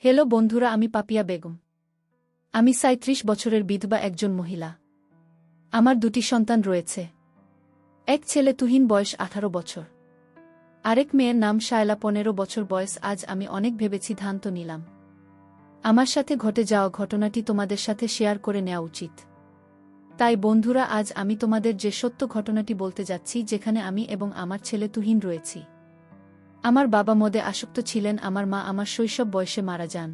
Hello বন্ধুরা, আমি পাপিয়া বেগম। আমি ৩৭ বছরের বিধবা একজন মহিলা। আমার দুটি সন্তান রয়েছে। এক ছেলে তুহিন, বয়স ১৮ বছর। আরেক মেয়ের নাম শায়লা, ১৫ বছর বয়স। আজ আমি অনেক ভেবেছি, ধান্ত নিলাম আমার সাথে ঘটে যাওয়া ঘটনাটি তোমাদের সাথে শেয়ার করে নেওয়া উচিত। তাই বন্ধুরা, আজ আমি তোমাদের যে সত্য ঘটনাটি বলতে যাচ্ছি, যেখানে আমি এবং আমার ছেলে তুহিন রয়েছি। আমার বাবা মদে আসক্ত ছিলেন। আমার মা আমার শৈশব বয়সে মারা যান।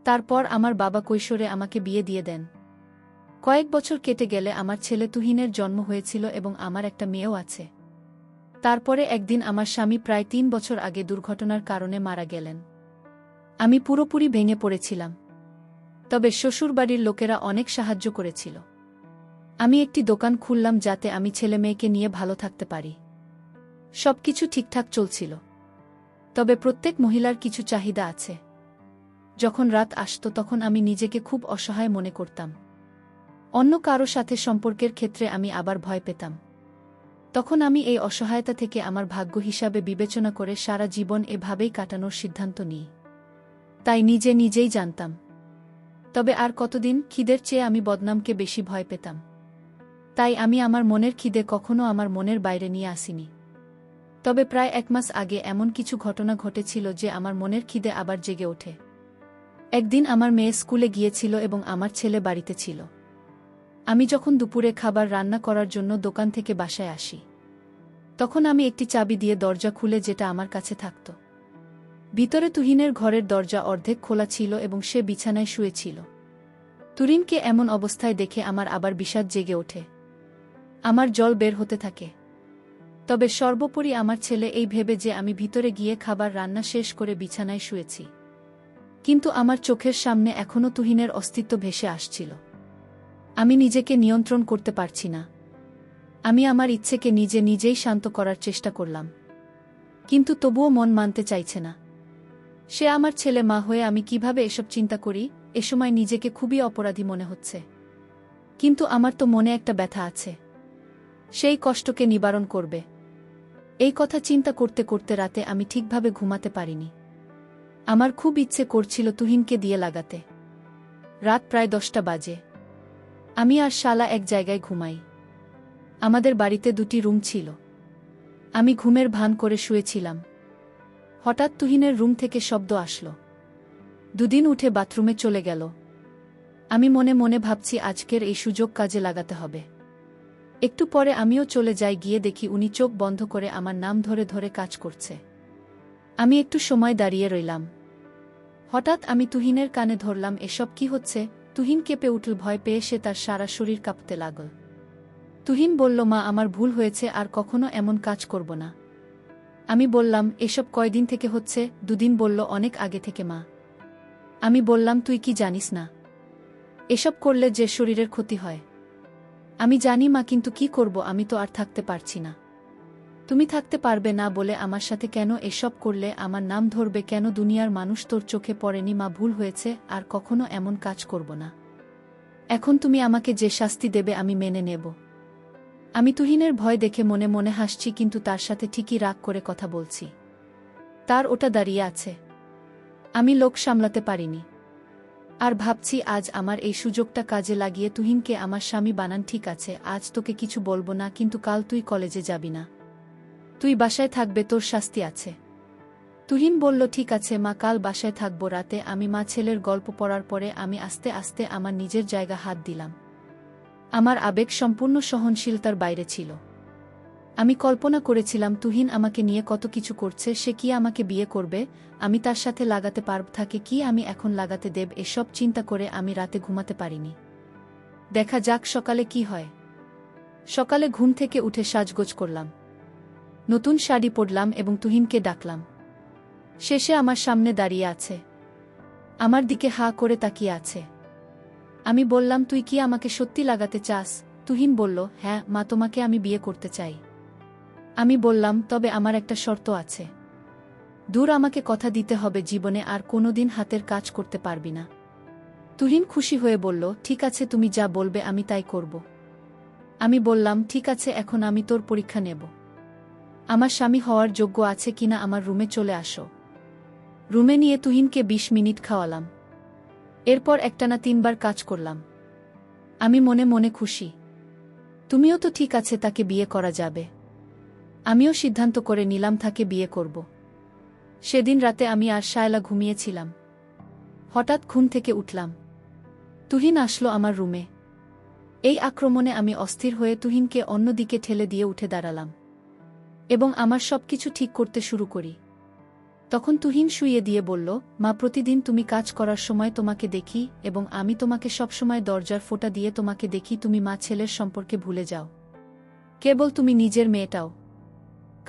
তারপর আমার বাবা কৈশোরে আমাকে বিয়ে দিয়ে দেন। কয়েক বছর কেটে গেলে আমার ছেলে তুহিনের জন্ম হয়েছিল এবং আমার একটা মেয়েও আছে। তারপরে একদিন আমার স্বামী প্রায় ৩ বছর আগে দুর্ঘটনার কারণে মারা গেলেন। আমি পুরোপুরি ভেঙে পড়েছিলাম। তবে শ্বশুরবাড়ির লোকেরা অনেক সাহায্য করেছিল। আমি একটি দোকান খুললাম যাতে আমি ছেলে মেয়েকে নিয়ে ভালো থাকতে পারি। সবকিছু ঠিকঠাক চলছিল। তবে প্রত্যেক মহিলার কিছু চাহিদা আছে। যখন রাত আসত তখন আমি নিজেকে খুব অসহায় মনে করতাম। অন্য কারো সাথে সম্পর্কের ক্ষেত্রে আমি আবার ভয় পেতাম। তখন আমি এই অসহায়তা থেকে আমার ভাগ্য হিসাবে বিবেচনা করে সারা জীবন এভাবেই কাটানোর সিদ্ধান্ত নিই। তাই নিজেই জানতাম। তবে আর কতদিন? খিদের চেয়ে আমি বদনামকে বেশি ভয় পেতাম। তাই আমি আমার মনের খিদে কখনো আমার মনের বাইরে নিয়ে আসিনি। তবে প্রায় ১ মাস আগে এমন কিছু ঘটনা ঘটেছিল যে আমার মনের খিদে আবার জেগে ওঠে। একদিন আমার মেয়ে স্কুলে গিয়েছিল এবং আমার ছেলে বাড়িতে ছিল। আমি যখন দুপুরে খাবার রান্না করার জন্য দোকান থেকে বাসায় আসি, তখন আমি একটি চাবি দিয়ে দরজা খুলে, যেটা আমার কাছে থাকত। ভিতরে তুহিনের ঘরের দরজা অর্ধেক খোলা ছিল এবং সে বিছানায় শুয়েছিল। তুরিনকে এমন অবস্থায় দেখে আমার আবার বিষাদ জেগে ওঠে। আমার জল বের হতে থাকে। তবে সর্বোপরি আমার ছেলে, এই ভেবে যে আমি ভিতরে গিয়ে খাবার রান্না শেষ করে বিছানায় শুয়েছি। কিন্তু আমার চোখের সামনে এখনও তুহিনের অস্তিত্ব ভেসে আসছিল। আমি নিজেকে নিয়ন্ত্রণ করতে পারছি না। আমি আমার ইচ্ছেকে নিজেই শান্ত করার চেষ্টা করলাম। কিন্তু তবুও মন মানতে চাইছে না। সে আমার ছেলে, মা হয়ে আমি কিভাবে এসব চিন্তা করি? এ সময় নিজেকে খুবই অপরাধী মনে হচ্ছে। কিন্তু আমার তো মনে একটা ব্যথা আছে। সেই কষ্টকে নিবারণ করবে। এই কথা চিন্তা করতে করতে রাতে আমি ঠিকভাবে ঘুমাতে পারিনি। আমার খুব ইচ্ছে করছিল তুহিনকে দিয়ে লাগাতে। রাত প্রায় ১০টা বাজে। আমি আর শালা এক জায়গায় ঘুমাই। আমাদের বাড়িতে ২টি রুম ছিল। আমি ঘুমের ভান করে শুয়েছিলাম। হঠাৎ তুহিনের রুম থেকে শব্দ আসলো। দুদিন উঠে বাথরুমে চলে গেল। আমি মনে মনে ভাবছি, আজকের এই সুযোগ কাজে লাগাতে হবে। একটু পরে আমিও চলে যাই। গিয়ে দেখি উনি চোখ বন্ধ করে আমার নাম ধরে ধরে কাজ করছে। আমি একটু সময় দাঁড়িয়ে রইলাম। হঠাৎ আমি তুহিনের কানে ধরলাম, এসব কি হচ্ছে? তুহিন কেঁপে উঠল। ভয় পেয়ে সে তার সারা শরীর কাঁপতে লাগল। তুহিন বলল, মা, আমার ভুল হয়েছে, আর কখনো এমন কাজ করব না। আমি বললাম, এসব কয়দিন থেকে হচ্ছে? ২ দিন। বলল, অনেক আগে থেকে মা। আমি বললাম, তুই কি জানিস না এসব করলে যে শরীরের ক্ষতি হয়? আমি জানি মা, কিন্তু কি করব? আমি তো আর থাকতে পারছি না। তুমি থাকতে পারবে না বলে আমার সাথে কেন এসব করলে? আমার নাম ধরবে কেন? দুনিয়ার মানুষ তোর চোখে পড়েনি মা, ভুল হয়েছে, আর কখনো এমন কাজ করব না। এখন তুমি আমাকে যে শাস্তি দেবে আমি মেনে নেব। আমি তুহিনের ভয় দেখে মনে মনে হাসছি, কিন্তু তার সাথে ঠিকই রাগ করে কথা বলছি। তার ওটা দাঁড়িয়ে আছে। আমি লোক সামলাতে পারিনি। আর ভাবছি, আজ আমার এই সুযোগটা কাজে লাগিয়ে তুহিনকে আমার স্বামী বানান। ঠিক আছে, আজ তোকে কিছু বলবো না, কিন্তু কাল তুই কলেজে যাবি না। তুই বাসায় থাকবে, তোর শাস্তি আছে। তুহিন বলল, ঠিক আছে মা, কাল বাসায় থাকবো। রাতে আমি মা ছেলের গল্প পড়ার পরে আমি আস্তে আস্তে আমার নিজের জায়গা হাত দিলাম। আমার আবেগ সম্পূর্ণ সহনশীলতার বাইরে ছিল। আমি কল্পনা করেছিলাম তুহিন আমাকে নিয়ে কত কিছু করছে। সে কি আমাকে বিয়ে করবে? আমি তার সাথে লাগাতে পারব? থাকে কি আমি এখন লাগাতে দেব? এসব চিন্তা করে আমি রাতে ঘুমাতে পারিনি। দেখা যাক সকালে কি হয়। সকালে ঘুম থেকে উঠে সাজগোজ করলাম, নতুন শাড়ি পরলাম এবং তুহিনকে ডাকলাম। শেষে আমার সামনে দাঁড়িয়ে আছে, আমার দিকে হাঁ করে তাকিয়ে আছে। আমি বললাম, তুই কি আমাকে সত্যি লাগাতে চাস? তুহিন বলল, হ্যাঁ মা, তোমাকে আমি বিয়ে করতে চাই। আমি বললাম, তবে আমার একটা শর্ত আছে। দূর, আমাকে কথা দিতে হবে জীবনে আর কোনোদিন হাতের কাজ করতে পারবি না। তুহিন খুশি হয়ে বলল, ঠিক আছে, তুমি যা বলবে আমি তাই করব। আমি বললাম, ঠিক আছে, এখন আমি তোর পরীক্ষা নেব। আমার স্বামী হওয়ার যোগ্য আছে কিনা আমার রুমে চলে আসো। রুমে নিয়ে তুহিনকে ২০ মিনিট খাওয়ালাম। এরপর একটানা ৩ বার কাজ করলাম। আমি মনে মনে খুশি। তুমিও তো ঠিক আছে, তাকে বিয়ে করা যাবে। আমিও সিদ্ধান্ত করে নিলাম তাকে বিয়ে করব। সেদিন রাতে আমি আর শায়লা ঘুমিয়েছিলাম। হঠাৎ ঘুম থেকে উঠলাম। তুহিন আসলো আমার রুমে। এই আক্রমণে আমি অস্থির হয়ে তুহিনকে অন্যদিকে ঠেলে দিয়ে উঠে দাঁড়ালাম এবং আমার সবকিছু ঠিক করতে শুরু করি। তখন তুহিন শুইয়ে দিয়ে বলল, মা, প্রতিদিন তুমি কাজ করার সময় তোমাকে দেখি এবং আমি তোমাকে সবসময় দরজার ফোঁটা দিয়ে তোমাকে দেখি। তুমি মা ছেলের সম্পর্কে ভুলে যাও, কেবল তুমি নিজের মেয়েটাও।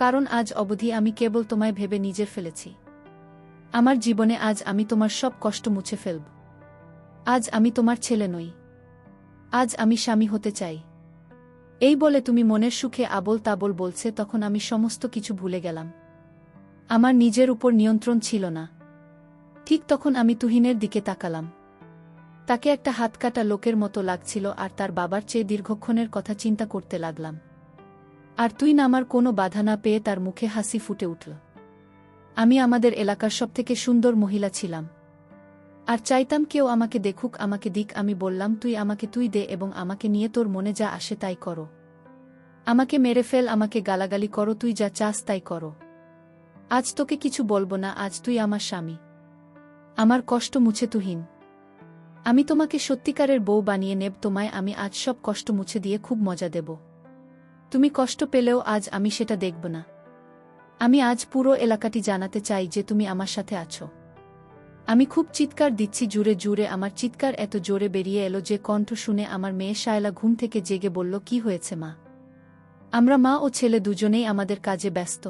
কারণ আজ অবধি আমি কেবল তোমায় ভেবে নিজের ফেলেছি। আমার জীবনে আজ আমি তোমার সব কষ্ট মুছে ফেলব। আজ আমি তোমার ছেলে নই। আজ আমি স্বামী হতে চাই। এই বলে তুমি মনের সুখে আবোল তাবোল বলছে। তখন আমি সমস্ত কিছু ভুলে গেলাম। আমার নিজের উপর নিয়ন্ত্রণ ছিল না। ঠিক তখন আমি তুহিনের দিকে তাকালাম। তাকে একটা হাতকাটা লোকের মতো লাগছিল আর তার বাবার চেয়ে দীর্ঘক্ষণের কথা চিন্তা করতে লাগলাম। আর তুই না আমার কোনো বাধা না পেয়ে তার মুখে হাসি ফুটে উঠল। আমি আমাদের এলাকার সবথেকে সুন্দর মহিলা ছিলাম আর চাইতাম কেউ আমাকে দেখুক, আমাকে দিক। আমি বললাম, তুই আমাকে তুই দে এবং আমাকে নিয়ে তোর মনে যা আসে তাই করো। আমাকে মেরে ফেল, আমাকে গালাগালি করো, তুই যা চাস তাই করো। আজ তোকে কিছু বলবো না। আজ তুই আমার স্বামী। আমার কষ্ট মুছে তুহিন। আমি তোমাকে সত্যিকারের বউ বানিয়ে নেব। তোমায় আমি আজ সব কষ্ট মুছে দিয়ে খুব মজা দেব। তুমি কষ্ট পেলেও আজ আমি সেটা দেখব না। আমি আজ পুরো এলাকাটি জানাতে চাই যে তুমি আমার সাথে আছো। আমি খুব চিৎকার দিচ্ছি জুড়ে জুড়ে। আমার চিৎকার এত জোরে বেরিয়ে এলো যে কণ্ঠ শুনে আমার মেয়ে শায়লা ঘুম থেকে জেগে বলল, কি হয়েছে মা? আমরা মা ও ছেলে দুজনেই আমাদের কাজে ব্যস্ত।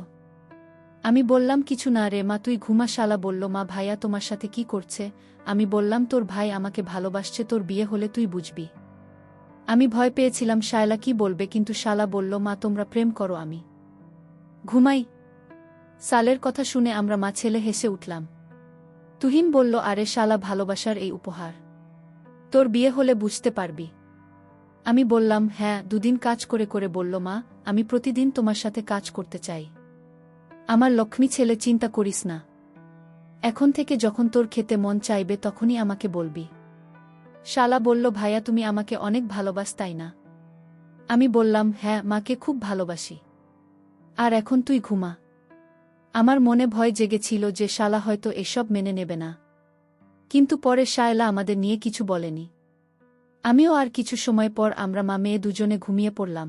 আমি বললাম, কিছু না রে মা, তুই ঘুমা। শালা বলল, মা, ভাইয়া তোমার সাথে কি করছে? আমি বললাম, তোর ভাই আমাকে ভালোবাসছে, তোর বিয়ে হলে তুই বুঝবি। আমি ভয় পেয়েছিলাম শায়লা কি বলবে, কিন্তু শালা বলল, মা, তোমরা প্রেম করো, আমি ঘুমাই। সালের কথা শুনে আমরা মা ছেলে হেসে উঠলাম। তুহিন বলল, আরে শালা, ভালোবাসার এই উপহার। তোর বিয়ে হলে বুঝতে পারবি। আমি বললাম, হ্যাঁ। 2 দিন কাজ করে করে বলল, মা, আমি প্রতিদিন তোমার সাথে কাজ করতে চাই। আমার লক্ষ্মী ছেলে, চিন্তা করিস না। এখন থেকে যখন তোর খেতে মন চাইবে তখনই আমাকে বলবি। শালা বলল, ভাইয়া তুমি আমাকে অনেক ভালোবাস তাই না? আমি বললাম, হ্যাঁ, মাকে খুব ভালোবাসি। আর এখন তুই ঘুমা। আমার মনে ভয় জেগেছিল যে শালা হয়তো এসব মেনে নেবে না, কিন্তু পরে শায়লা আমাদের নিয়ে কিছু বলেনি। আমিও আর কিছু সময় পর আমরা মা মেয়ে দুজনে ঘুমিয়ে পড়লাম।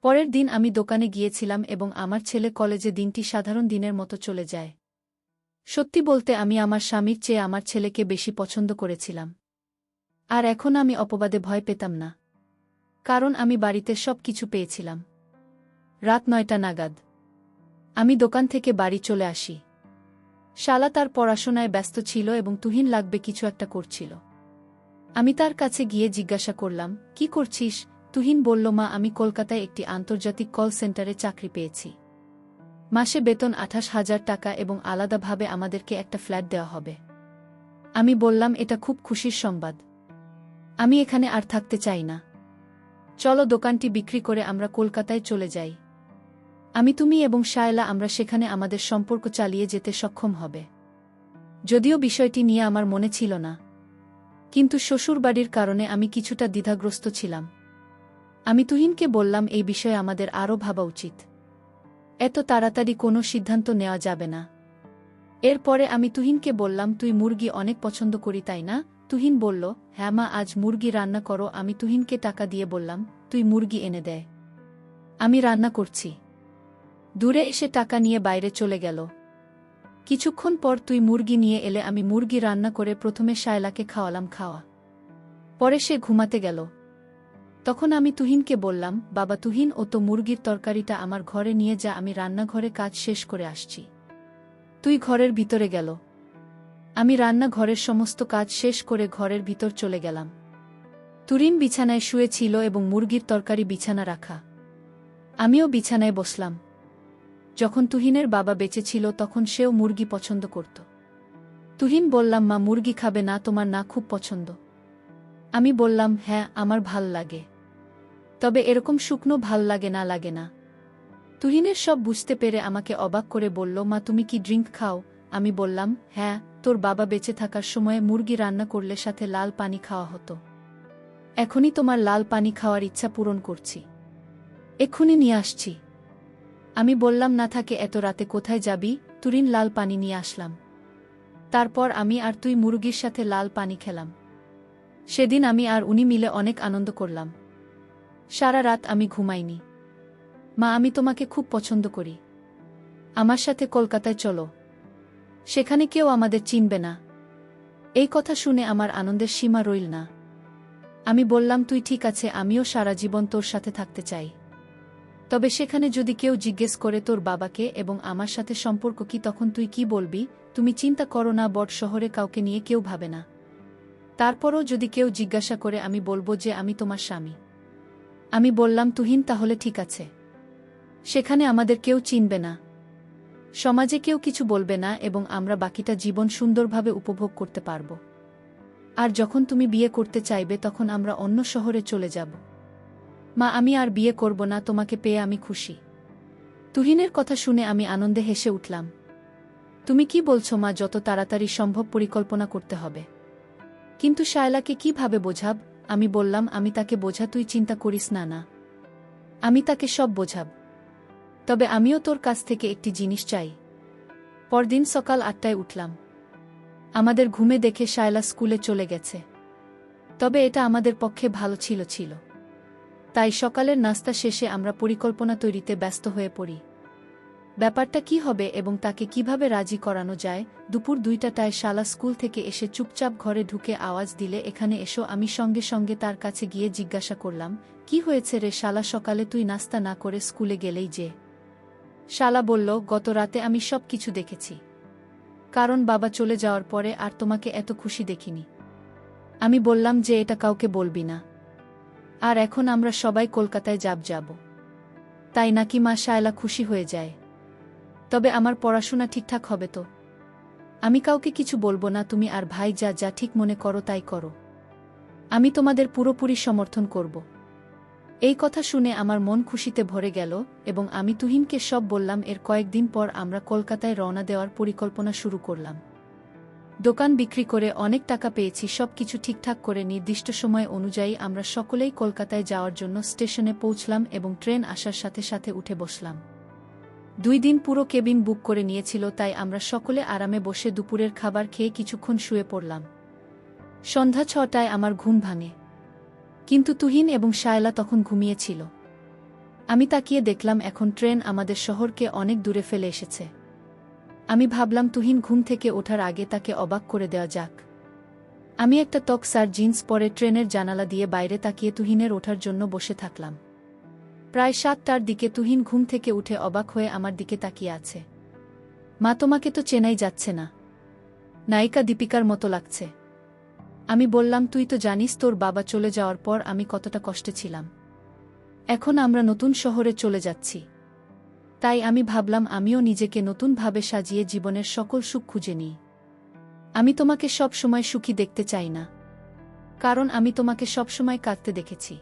পরের দিন আমি দোকানে গিয়েছিলাম এবং আমার ছেলে কলেজে। দিনটি সাধারণ দিনের মতো চলে যায়। সত্যি বলতে আমি আমার স্বামীর চেয়ে আমার ছেলেকে বেশি পছন্দ করেছিলাম। আর এখন আমি অপবাদে ভয় পেতাম না, কারণ আমি বাড়িতে সব কিছু পেয়েছিলাম। রাত 9টা নাগাদ আমি দোকান থেকে বাড়ি চলে আসি। শালা তার পড়াশোনায় ব্যস্ত ছিল এবং তুহিন লাগবে কিছু একটা করছিল। আমি তার কাছে গিয়ে জিজ্ঞাসা করলাম, কি করছিস? তুহিন বলল, মা, আমি কলকাতায় একটি আন্তর্জাতিক কল সেন্টারে চাকরি পেয়েছি। মাসে বেতন 28,000 টাকা এবং আলাদাভাবে আমাদেরকে একটা ফ্ল্যাট দেওয়া হবে। আমি বললাম, এটা খুব খুশির সংবাদ। আমি এখানে আর থাকতে চাই না। চলো দোকানটি বিক্রি করে আমরা কলকাতায় চলে যাই। তুমি এবং শায়লা আমরা সেখানে আমাদের সম্পর্ক চালিয়ে যেতে সক্ষম হবে। যদিও বিষয়টি নিয়ে আমার মনে ছিল না, কিন্তু শ্বশুরবাড়ির কারণে আমি কিছুটা দ্বিধাগ্রস্ত ছিলাম। আমি তুহিনকে বললাম, এই বিষয়ে আমাদের আরও ভাবা উচিত। এত তাড়াতাড়ি কোনো সিদ্ধান্ত নেওয়া যাবে না। এরপরে আমি তুহিনকে বললাম, তুই মুরগি অনেক পছন্দ করি তাই না? তুহিন বলল, হ্যাঁ মা, আজ মুরগি রান্না করো। আমি তুহিনকে টাকা দিয়ে বললাম, তুই মুরগি এনে দে, আমি রান্না করছি। দূরে এসে টাকা নিয়ে বাইরে চলে গেল। কিছুক্ষণ পর তুই মুরগি নিয়ে এলে আমি মুরগি রান্না করে প্রথমে শায়লাকে খাওয়ালাম। পরে সে ঘুমাতে গেল। তখন আমি তুহিনকে বললাম, বাবা তুহিন, ও তো মুরগির তরকারিটা আমার ঘরে নিয়ে যা, আমি রান্নাঘরে কাজ শেষ করে আসছি। তুই ঘরের ভিতরে গেল। আমি রান্নাঘরের সমস্ত কাজ শেষ করে ঘরের ভিতর চলে গেলাম। তুরিন বিছানায় শুয়েছিল এবং মুরগির তরকারি বিছানা রাখা। আমিও বিছানায় বসলাম। যখন তুহিনের বাবা বেঁচে ছিল তখন সেও মুরগি পছন্দ করত। তুহিন বললাম, মা, মুরগি খাবে না? তোমার না খুব পছন্দ? আমি বললাম, হ্যাঁ, আমার ভাল লাগে, তবে এরকম শুকনো ভাল লাগে না। তুহিনের সব বুঝতে পেরে আমাকে অবাক করে বলল, মা, তুমি কি ড্রিঙ্ক খাও? আমি বললাম, হ্যাঁ, তোর বাবা বেঁচে থাকার সময়ে মুরগি রান্না করলে সাথে লাল পানি খাওয়া হতো। এখনই তোমার লাল পানি খাওয়ার ইচ্ছা পূরণ করছি। এক্ষুনি নিয়ে আসছি। আমি বললাম, না থাকে, এত রাতে কোথায় যাবি? তুরিন লাল পানি নিয়ে আসলাম। তারপর আমি আর তুই মুরগির সাথে লাল পানি খেলাম। সেদিন আমি আর উনি মিলে অনেক আনন্দ করলাম। সারা রাত আমি ঘুমাইনি। মা, আমি তোমাকে খুব পছন্দ করি। আমার সাথে কলকাতায় চলো। সেখানে কেউ আমাদের চিনবে না। এই কথা শুনে আমার আনন্দের সীমা রইল না। আমি বললাম, তুই ঠিক আছে, আমিও সারা জীবন তোর সাথে থাকতে চাই। তবে সেখানে যদি কেউ জিজ্ঞেস করে তোর বাবাকে এবং আমার সাথে সম্পর্ক কি, তখন তুই কি বলবি? তুমি চিন্তা করো না, বড় শহরে কাউকে নিয়ে কেউ ভাবে না। তারপরও যদি কেউ জিজ্ঞাসা করে, আমি বলবো যে আমি তোমার স্বামী। আমি বললাম, তুহিন, তাহলে ঠিক আছে। সেখানে আমাদের কেউ চিনবে না, সমাজে কেউ কিছু বলবে না এবং আমরা বাকিটা জীবন সুন্দরভাবে উপভোগ করতে পারব। আর যখন তুমি বিয়ে করতে চাইবে তখন আমরা অন্য শহরে চলে যাব। মা, আমি আর বিয়ে করব না, তোমাকে পেয়ে আমি খুশি। তুহিনের কথা শুনে আমি আনন্দে হেসে উঠলাম। তুমি কি বলছো মা? যত তাড়াতাড়ি সম্ভব পরিকল্পনা করতে হবে। কিন্তু শায়লাকে কিভাবে বোঝাব? আমি বললাম, আমি তাকে বোঝা, তুই চিন্তা করিস না। না, আমি তাকে সব বোঝাব। তবে আমিও তোর কাছ থেকে একটি জিনিস চাই। পরদিন সকাল 8টায় উঠলাম। আমাদের ঘুমে দেখে শায়লা স্কুলে চলে গেছে। তবে এটা আমাদের পক্ষে ভালো ছিল। তাই সকালের নাস্তা শেষে আমরা পরিকল্পনা তৈরিতে ব্যস্ত হয়ে পড়ি। ব্যাপারটা কি হবে এবং তাকে কিভাবে রাজি করানো যায়। দুপুর 2টায় শালা স্কুল থেকে এসে চুপচাপ ঘরে ঢুকে আওয়াজ দিলে, এখানে এসো। আমি সঙ্গে সঙ্গে তার কাছে গিয়ে জিজ্ঞাসা করলাম, কি হয়েছে রে শালা, সকালে তুই নাস্তা না করে স্কুলে গেলেই যে? শালা বলল, গত রাতে আমি সব কিছু দেখেছি। কারণ বাবা চলে যাওয়ার পরে আর তোমাকে এত খুশি দেখিনি। আমি বললাম যে এটা কাউকে বলবি না। আর এখন আমরা সবাই কলকাতায় যাব। তাই নাকি মা? শায়লা খুশি হয়ে যায়। তবে আমার পড়াশোনা ঠিকঠাক হবে তো? আমি কাউকে কিছু বলবো না, তুমি আর ভাই যা ঠিক মনে করো তাই করো। আমি তোমাদের পুরোপুরি সমর্থন করব। এই কথা শুনে আমার মন খুশিতে ভরে গেল এবং আমি তুহিনকে সব বললাম। এর কয়েকদিন পর আমরা কলকাতায় রওনা দেওয়ার পরিকল্পনা শুরু করলাম। দোকান বিক্রি করে অনেক টাকা পেয়েছি। সব কিছু ঠিকঠাক করে নির্দিষ্ট সময় অনুযায়ী আমরা সকলেই কলকাতায় যাওয়ার জন্য স্টেশনে পৌঁছলাম এবং ট্রেন আসার সাথে সাথে উঠে বসলাম। 2 দিন পুরো কেবিন বুক করে নিয়েছিল, তাই আমরা সকলে আরামে বসে দুপুরের খাবার খেয়ে কিছুক্ষণ শুয়ে পড়লাম। সন্ধ্যা 6টায় আমার ঘুম ভাঙে। কিন্তু তুহিন এবং শায়লা তখন ঘুমিয়েছিল। আমি তাকিয়ে দেখলাম এখন ট্রেন আমাদের শহরকে অনেক দূরে ফেলে এসেছে। আমি ভাবলাম তুহিন ঘুম থেকে ওঠার আগে তাকে অবাক করে দেওয়া যাক। আমি একটা তকসার জিন্স পরে ট্রেনের জানালা দিয়ে বাইরে তাকিয়ে তুহিনের ওঠার জন্য বসে থাকলাম। প্রায় 7টার দিকে তুহিন ঘুম থেকে উঠে অবাক হয়ে আমার দিকে তাকিয়ে আছে। মা, তোমাকে তো চেনাই যাচ্ছে না, নায়িকা দীপিকার মতো লাগছে। আমি বললাম, তুই তো জানিস তোর বাবা চলে যাওয়ার পর আমি কতটা কষ্টে ছিলাম। এখন আমরা নতুন শহরে চলে যাচ্ছি। তাই আমি ভাবলাম আমিও নিজেকে নতুনভাবে সাজিয়ে জীবনের সকল সুখ খুঁজে নিই। আমি তোমাকে সব সময় সুখী দেখতে চাই না, কারণ আমি তোমাকে সবসময় কাঁদতে দেখেছি।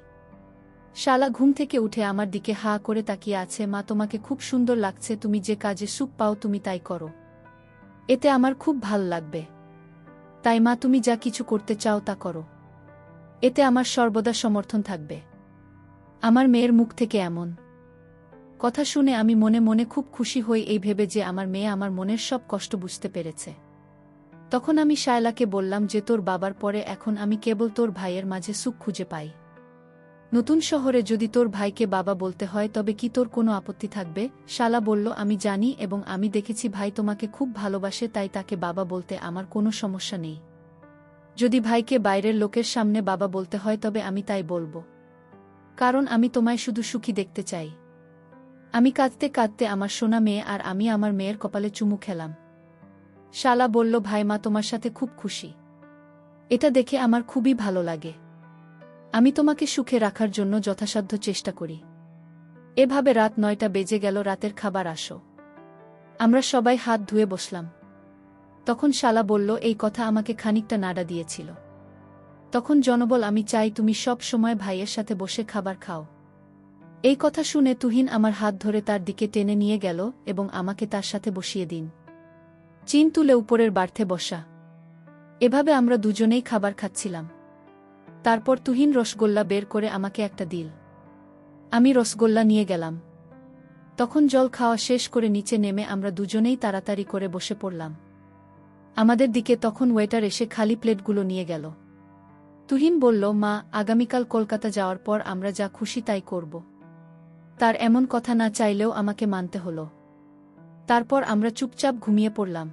শালা ঘুম থেকে উঠে আমার দিকে হা করে তাকিয়ে আছে। মা, তোমাকে খুব সুন্দর লাগছে, তুমি যে কাজে সুখ পাও তুমি তাই করো, এতে আমার খুব ভাল লাগবে। তাই মা, তুমি যা কিছু করতে চাও তা করো, এতে আমার সর্বদা সমর্থন থাকবে। আমার মেয়ের মুখ থেকে এমন কথা শুনে আমি মনে মনে খুব খুশি হই, এই ভেবে যে আমার মেয়ে আমার মনের সব কষ্ট বুঝতে পেরেছে। তখন আমি শায়লাকে বললাম যে তোর বাবার পরে এখন আমি কেবল তোর ভাইয়ের মাঝে সুখ খুঁজে পাই। নতুন শহরে যদি তোর ভাইকে বাবা বলতে হয় তবে কি তোর কোনো আপত্তি থাকবে? শালা বলল, আমি জানি এবং আমি দেখেছি ভাই তোমাকে খুব ভালোবাসে, তাই তাকে বাবা বলতে আমার কোনো সমস্যা নেই। যদি ভাইকে বাইরের লোকের সামনে বাবা বলতে হয় তবে আমি তাই বলবো, কারণ আমি তোমায় শুধু সুখী দেখতে চাই। আমি কাঁদতে কাঁদতে আমার সোনা মেয়ে আর আমি আমার মেয়ের কপালে চুমু খেলাম। শালা বলল, ভাই, মা তোমার সাথে খুব খুশি, এটা দেখে আমার খুবই ভালো লাগে। আমি তোমাকে সুখে রাখার জন্য যথাসাধ্য চেষ্টা করি। এভাবে রাত 9টা বেজে গেল, রাতের খাবার আসো। আমরা সবাই হাত ধুয়ে বসলাম। তখন শালা বলল, এই কথা আমাকে খানিকটা নাড়া দিয়েছিল। তখন জনবল, আমি চাই তুমি সব সময় ভাইয়ের সাথে বসে খাবার খাও। এই কথা শুনে তুহিন আমার হাত ধরে তার দিকে টেনে নিয়ে গেল এবং আমাকে তার সাথে বসিয়ে দিন। চিন তুলে উপরের বার্থে বসা। এভাবে আমরা দুজনেই খাবার খাচ্ছিলাম। তারপর তুহিন রসগোল্লা বের করে আমাকে একটা দিল। আমি রসগোল্লা নিয়ে গেলাম। তখন জল খাওয়া শেষ করে নিচে নেমে আমরা দুজনেই তাড়াতাড়ি করে বসে পড়লাম। আমাদের দিকে তখন ওয়েটার এসে খালি প্লেটগুলো নিয়ে গেল। তুহিন বলল, মা, আগামীকাল কলকাতা যাওয়ার পর আমরা যা খুশি তাই করব। তার এমন কথা না চাইলেও আমাকে মানতে হলো। তারপর আমরা চুপচাপ ঘুমিয়ে পড়লাম।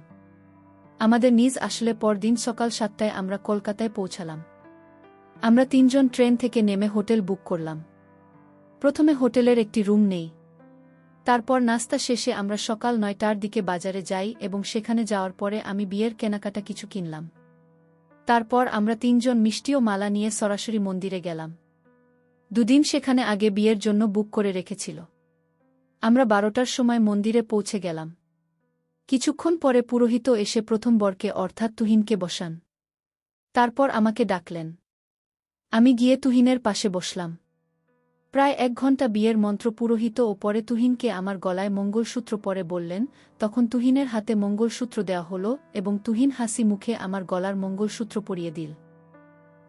আমাদের নিজ আসলে পরদিন সকাল 7টায় আমরা কলকাতায় পৌঁছালাম। আমরা 3 জন ট্রেন থেকে নেমে হোটেল বুক করলাম। প্রথমে হোটেলের একটি রুম নেই। তারপর নাস্তা শেষে আমরা সকাল 9টার দিকে বাজারে যাই এবং সেখানে যাওয়ার পরে আমি বিয়ের কেনাকাটা কিছু কিনলাম। তারপর আমরা 3 জন মিষ্টি ও মালা নিয়ে সরাসরি মন্দিরে গেলাম। দুদিন সেখানে আগে বিয়ের জন্য বুক করে রেখেছিল। আমরা 12টার সময় মন্দিরে পৌঁছে গেলাম। কিছুক্ষণ পরে পুরোহিত এসে প্রথম বরকে অর্থাৎ তুহিনকে বসান। তারপর আমাকে ডাকলেন। আমি গিয়ে তুহিনের পাশে বসলাম। প্রায় 1 ঘণ্টা বিয়ের মন্ত্র পুরোহিত ও পরে তুহিনকে আমার গলায় মঙ্গলসূত্র পরে বললেন। তখন তুহিনের হাতে মঙ্গলসূত্র দেওয়া হলো এবং তুহিন হাসি মুখে আমার গলার মঙ্গলসূত্র পরিয়ে দিল।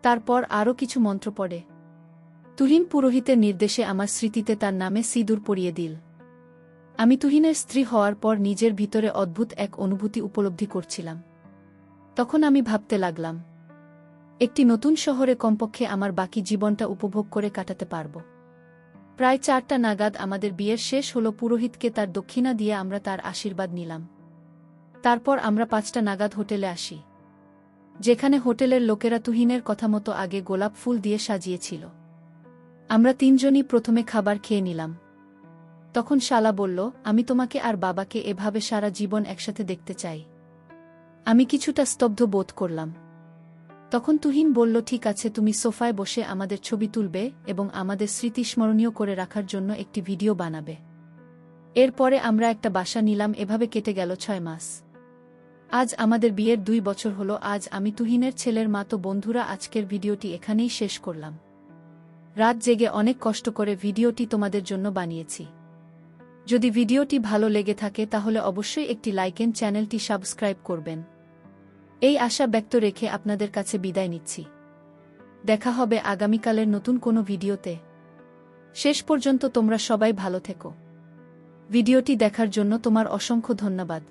তারপর আরও কিছু মন্ত্র পড়ে তুহিন পুরোহিতের নির্দেশে আমার স্মৃতিতে তার নামে সিঁদুর পরিয়ে দিল। আমি তুহিনের স্ত্রী হওয়ার পর নিজের ভিতরে অদ্ভুত এক অনুভূতি উপলব্ধি করছিলাম। তখন আমি ভাবতে লাগলাম, একটি নতুন শহরে কমপক্ষে আমার বাকি জীবনটা উপভোগ করে কাটাতে পারব। প্রায় 4টা নাগাদ আমাদের বিয়ের শেষ হলো। পুরোহিতকে তার দক্ষিণা দিয়ে আমরা তার আশীর্বাদ নিলাম। তারপর আমরা 5টা নাগাদ হোটেলে আসি, যেখানে হোটেলের লোকেরা তুহিনের কথা মতো আগে গোলাপ ফুল দিয়ে সাজিয়েছিল। আমরা 3 জনই প্রথমে খাবার খেয়ে নিলাম। তখন শালা বলল, আমি তোমাকে আর বাবাকে এভাবে সারা জীবন একসাথে দেখতে চাই। আমি কিছুটা স্তব্ধ বোধ করলাম। তখন তুহিন বলল, ঠিক আছে, তুমি সোফায় বসে আমাদের ছবি তুলবে এবং আমাদের স্মৃতি স্মরণীয় করে রাখার জন্য একটি ভিডিও বানাবে। এরপরে আমরা একটা বাসা নিলাম। এভাবে কেটে গেল 6 মাস। আজ আমাদের বিয়ের 2 বছর হলো। আজ আমি তুহিনের ছেলের মা। তো বন্ধুরা, আজকের ভিডিওটি এখানেই শেষ করলাম। রাত জেগে অনেক কষ্ট করে ভিডিওটি তোমাদের জন্য বানিয়েছি। যদি ভিডিওটি ভালো লেগে থাকে তাহলে অবশ্যই একটি লাইক এন্ড চ্যানেলটি সাবস্ক্রাইব করবেন। এই আশা ব্যক্ত রেখে আপনাদের কাছে বিদায় নিচ্ছি। দেখা হবে আগামীকালের নতুন কোনো ভিডিওতে। শেষ পর্যন্ত তোমরা সবাই ভালো থেকো। ভিডিওটি দেখার জন্য তোমার অসংখ্য ধন্যবাদ।